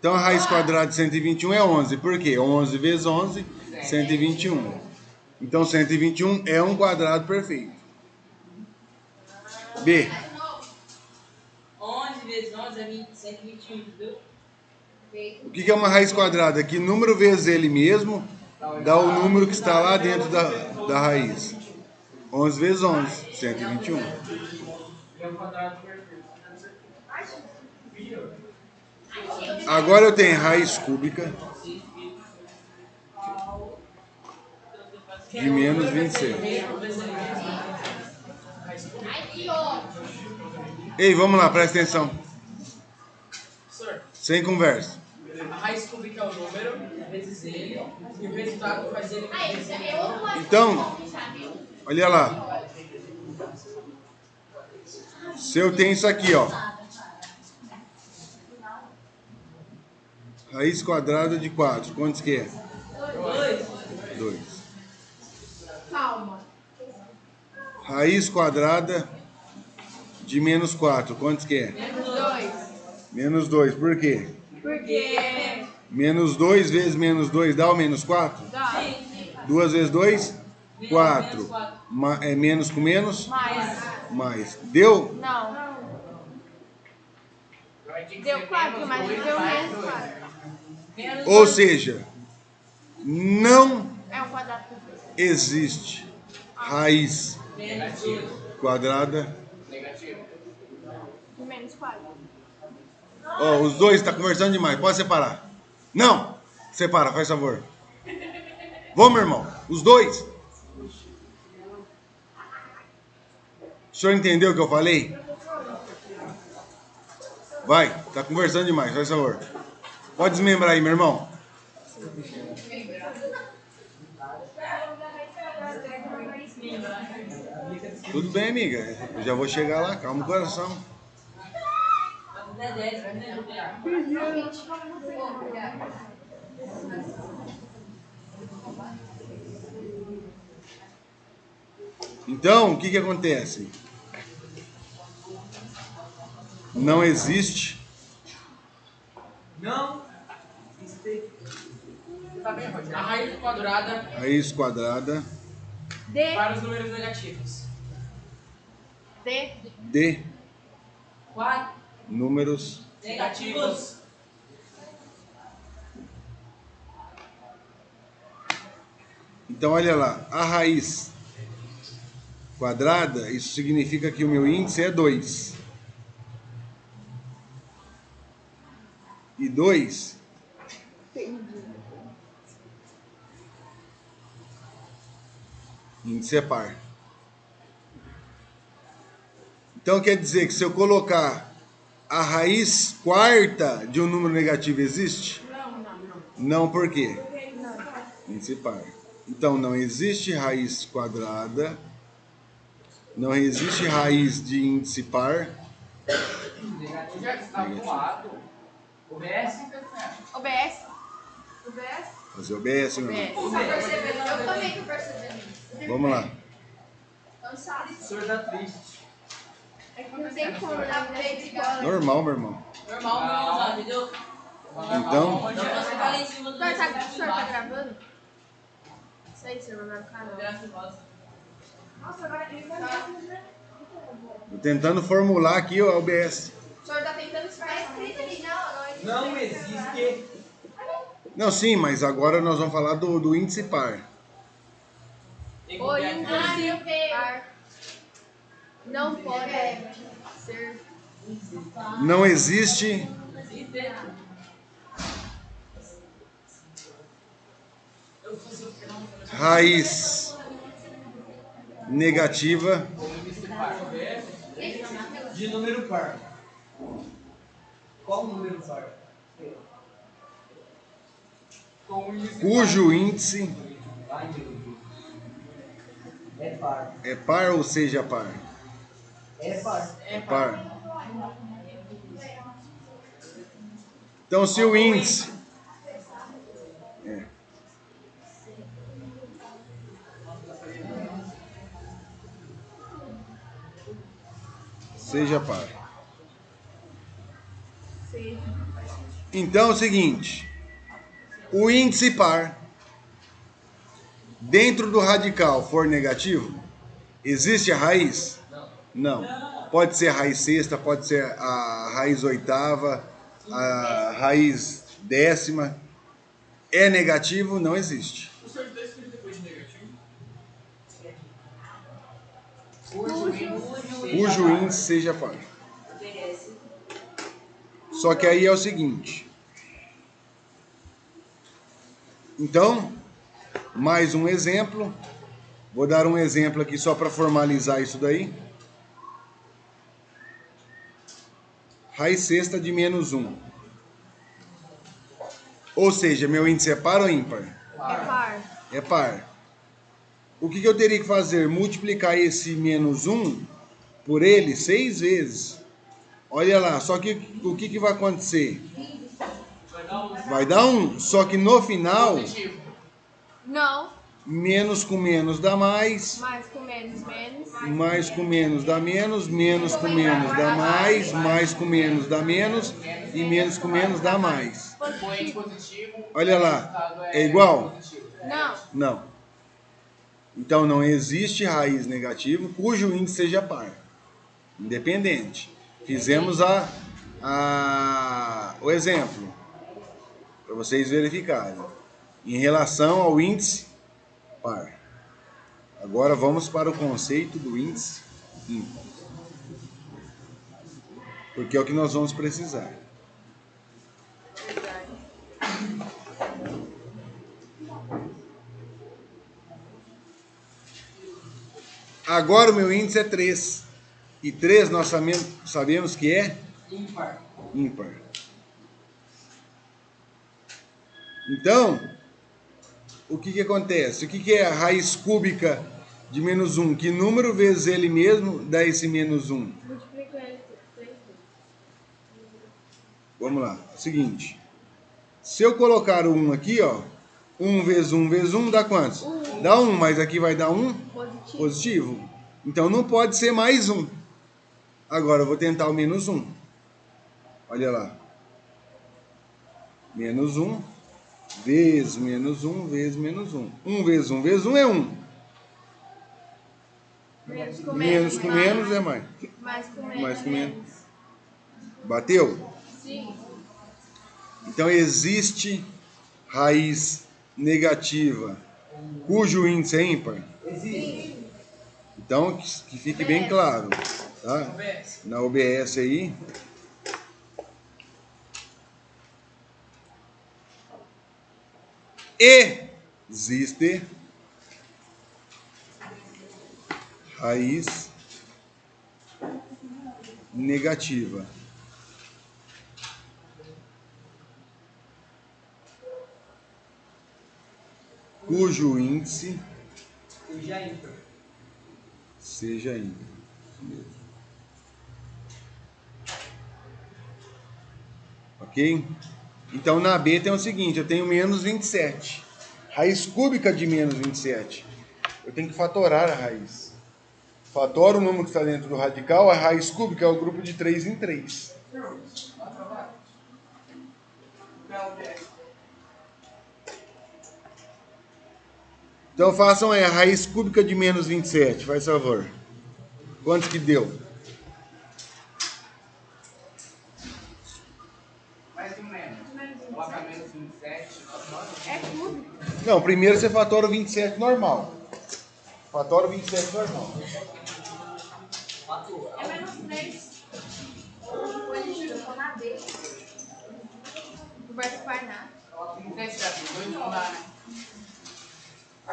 Então a raiz quadrada de 121 é 11. Por quê? 11 vezes 11, 121. Então 121 é um quadrado perfeito. B. 11 vezes 11 é 121, entendeu? O que é uma raiz quadrada? Que número vezes ele mesmo dá o número que está lá dentro da raiz. 11 vezes 11, 121. Agora eu tenho raiz cúbica de menos 26. Ei, vamos lá, presta atenção. Sem conversa. A raiz cúbica é o número vezes ele, e o resultado faz ele vezes ele. Então, olha lá. Se eu tenho isso aqui, ó. Raiz quadrada de 4. Quantos que é? 2. Calma. Raiz quadrada de menos 4. Quantos que é? Menos 2. Menos 2. Por quê? Porque Menos 2 vezes menos 2 dá o menos 4? dá 2 vezes 2? 4. É menos com menos? mais. Mais. Deu? Não. Deu 4, mas não deu menos 4. Ou seja, não É um quadrado perfeito. existe raiz quadrada. De menos 4. Ó, os dois estão conversando demais. Pode separar. Não! Separa, faz favor. Vamos, meu irmão. Os dois. O senhor entendeu o que eu falei? Vai, tá conversando demais, faz favor. Pode desmembrar aí, meu irmão. Tudo bem, amiga. Eu já vou chegar lá, calma o coração. Então, o que acontece? Não existe. Não existe. Tá bem, Roger. A raiz quadrada Raiz quadrada D. para os números negativos. D. de 4 números negativos. Então, olha lá, a raiz quadrada, isso significa que o meu índice é 2. E 2 índice é par. Então, quer dizer que se eu colocar a raiz quarta de um número negativo, existe? Não, por quê? Índice par. Então, não existe raiz quadrada, não existe raiz de índice par. Negativo já está do lado. OBS? OBS. OBS? Fazer OBS, meu irmão. Tá percebendo? Eu também tô percebendo isso. Vamos lá. Cansado. O senhor tá triste. É que não tem como dar peito igual. Normal, meu irmão. Normal, entendeu? Então, Então você vai lá em cima do O senhor tá gravando? Isso aí, senhor, vai no canal. Nossa, agora ele vai ver. tô tentando formular aqui o OBS. O senhor tá tentando esperar escrito ali. Não existe. Não, sim, mas agora nós vamos falar do índice par. O índice par não pode ser. Não existe raiz negativa De número par. Qual número par? cujo índice Ai, meu Deus. É par. é par ou seja par? É par. É par. Então, se o índice seja par. Sim. Então é o seguinte, o índice par dentro do radical for negativo, existe a raiz? Não. Pode ser a raiz sexta, pode ser a raiz oitava, a raiz décima. É negativo? Não existe. O senhor está escrito depois de negativo? Cujo índice seja par. Só que aí é o seguinte. Então, mais um exemplo. Vou dar um exemplo aqui só para formalizar isso daí. Raiz sexta de menos 1. Ou seja, meu índice é par ou ímpar? É par. É par. O que eu teria que fazer? Multiplicar esse menos 1 por ele 6 vezes. Olha lá, só que o que vai acontecer? Vai dar 1, só que no final, Não. menos com menos dá mais, Mais com menos, menos. mais com menos dá menos com menos dá mais com menos dá menos, e menos com menos dá mais. Expoente positivo. Olha lá, é igual? Não. Não. Então não existe raiz negativa cujo índice seja par. Independente. Fizemos o exemplo para vocês verificarem. Em relação ao índice par. Agora vamos para o conceito do índice ímpar. Porque é o que nós vamos precisar. Verdade. Agora o meu índice é 3. E 3 nós sabemos que é Ímpar. ímpar. Então, o que acontece? O que é a raiz cúbica de menos 1? Que número vezes ele mesmo dá esse menos 1? Multiplica ele 3 vezes. Vamos lá. É o seguinte. Se eu colocar o 1 aqui, ó. 1 vezes 1 vezes 1 dá quantos? 1. Dá 1, mas aqui vai dar 1 Positivo. positivo. Então não pode ser mais 1. Agora eu vou tentar o menos 1. Olha lá. Menos 1 vezes menos 1 vezes menos 1. 1 vezes 1 vezes 1 é 1. Menos com Menos com menos é mais. Mais com menos. Mais com menos. Bateu? Sim. Então existe raiz negativa cujo índice é ímpar? Sim. Então que fique bem claro, tá? OBS. Na OBS aí. Existe raiz negativa cujo índice Já ímpar. seja ímpar. Ok? Então na B tem o seguinte, eu tenho menos 27. Raiz cúbica de menos 27. Eu tenho que fatorar a raiz. Fatoro o número que está dentro do radical, a raiz cúbica é o grupo de 3 em 3. Então façam aí a raiz cúbica de menos 27, faz favor. Quantos que deu? Mais ou menos. Coloca menos 27. É cúbico. Não, primeiro você fatora o 27 normal. Fatora o 27 normal. É menos 3. Positivo, tô na B. Não vai ficar nada. 27 já tem 2 não dá, né?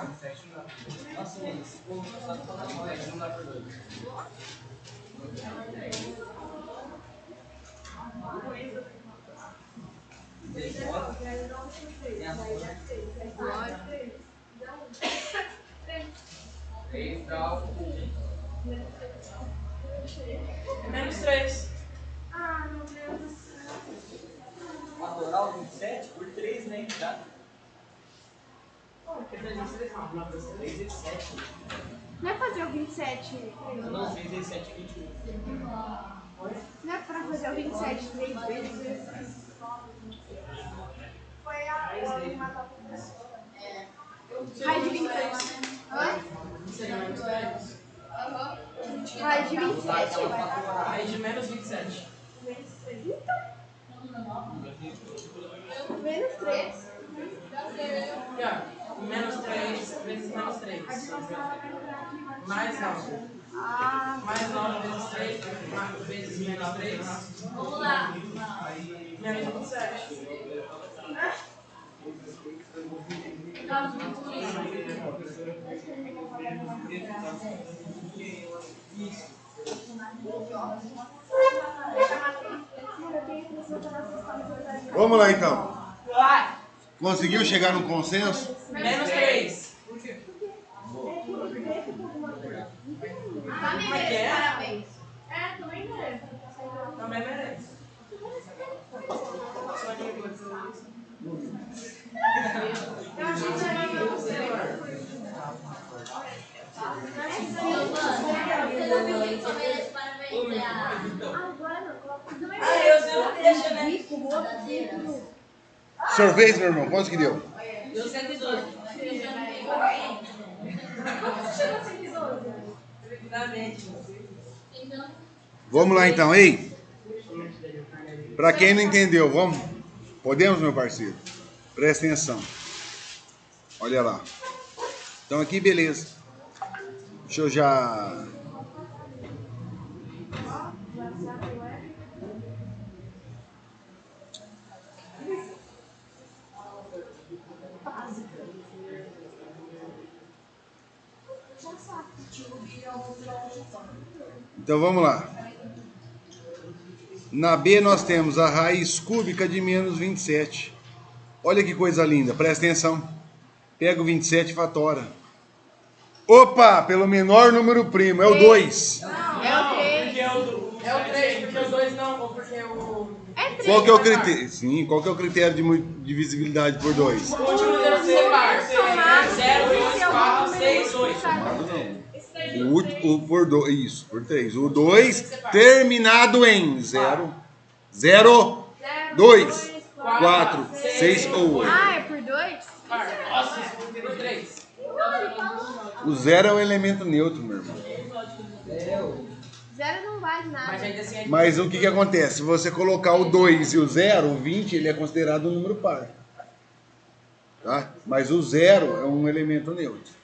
27 não dá. Nossa, mano, esse povo só tá falando 27 não dá por 2. Menos 3. Ah, meu Deus do céu. Fatorar o 27 por 3, né? Tá? Porque 3 vezes 7. Não é fazer o 27? Não, 3 vezes 7, 21. Não é pra fazer o 27 3 vezes? Menos 3. Aqui, ó. Menos 3 vezes menos 3. Mais 9. Ah, Mais 9 vezes 3 vezes menos 3. Vamos lá. Menos 27. Vamos lá então. Vai. Conseguiu chegar num consenso? Menos 3. também Como é que é? parabéns. Também merece. Também merece. Ah, eu sempre deixo, né? O senhor fez, meu irmão? Quantos que deu? Deu 112. Exatamente. Vamos lá então, ei. Pra quem não entendeu, vamos? Podemos, meu parceiro? Presta atenção. Olha lá. Então aqui, beleza. Deixa eu já... Então vamos lá. Na B nós temos a raiz cúbica de menos 27. Olha que coisa linda, presta atenção. Pega o 27 e fatora. Opa, pelo menor número primo, é o 2. É o 3, porque o 2 não, ou porque o... Qual que é o critério? Sim, qual que é o critério de divisibilidade por 2? O último número se separa. 0, 2, 4, 6, 8. O por 2, isso, por 3. O 2 terminado em 0, 0, 2, 4, 6 ou 8. Ah, é por 2? Nossa, por 3. O 0 é o elemento neutro, meu irmão. 0 não vale Mas nada. ainda assim é... Mas o que acontece? Se você colocar o 2 e o 0, o 20, ele é considerado um número par. Tá? Mas o 0 é um elemento neutro.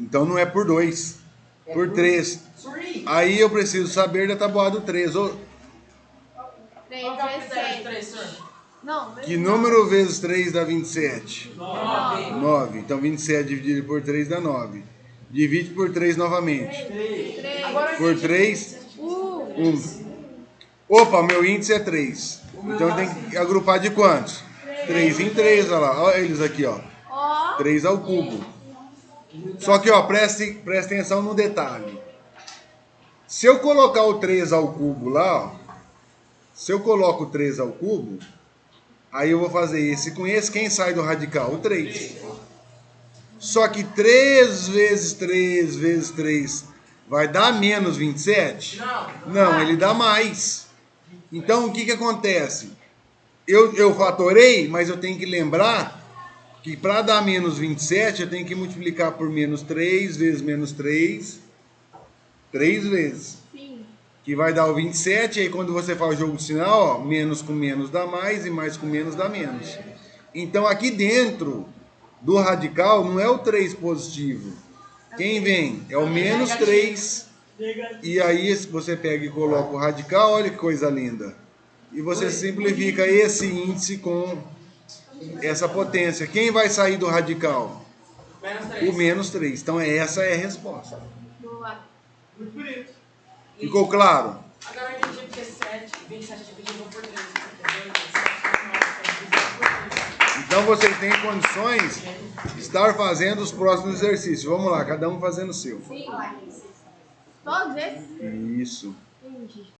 Então não é por 2, por 3. Aí eu preciso saber da tabuada 3. 3 Qual que é o vezes critério de 6. 3, senhor? Não, Que número vezes 3 dá 27? 9. 9. Então 27 dividido por 3 dá 9. Divide por 3 novamente. 3. Agora Por 3, 1. 1. Opa, meu índice é 3. Então tem que agrupar de quantos? 3 em 3, olha lá. Olha eles aqui, ó. Ó. 3 ao cubo. Só que, ó, preste atenção no detalhe. Se eu colocar o 3 ao cubo lá, ó. Se eu coloco o 3 ao cubo, aí eu vou fazer esse com esse. Quem sai do radical? O 3. Só que 3 vezes 3 vezes 3 vai dar menos 27? Não, ele dá mais. Então, o que acontece? Eu fatorei, mas eu tenho que lembrar que para dar menos 27, eu tenho que multiplicar por menos 3 vezes menos 3, 3 vezes. Sim. Que vai dar o 27, aí quando você faz o jogo de sinal, ó, menos com menos dá mais e mais com menos dá menos. Então aqui dentro do radical não é o 3 positivo. Quem vem? É o menos 3. E aí você pega e coloca o radical, olha que coisa linda. E você simplifica esse índice com essa potência. Quem vai sair do radical? Menos 3. O menos 3. Então essa é a resposta. Boa. Ficou claro? Agora eu entendi porque 27 dividido por 3. Então vocês têm condições de estar fazendo os próximos exercícios. Vamos lá, cada um fazendo o seu. Sim. Todos esses? Isso. Entendi.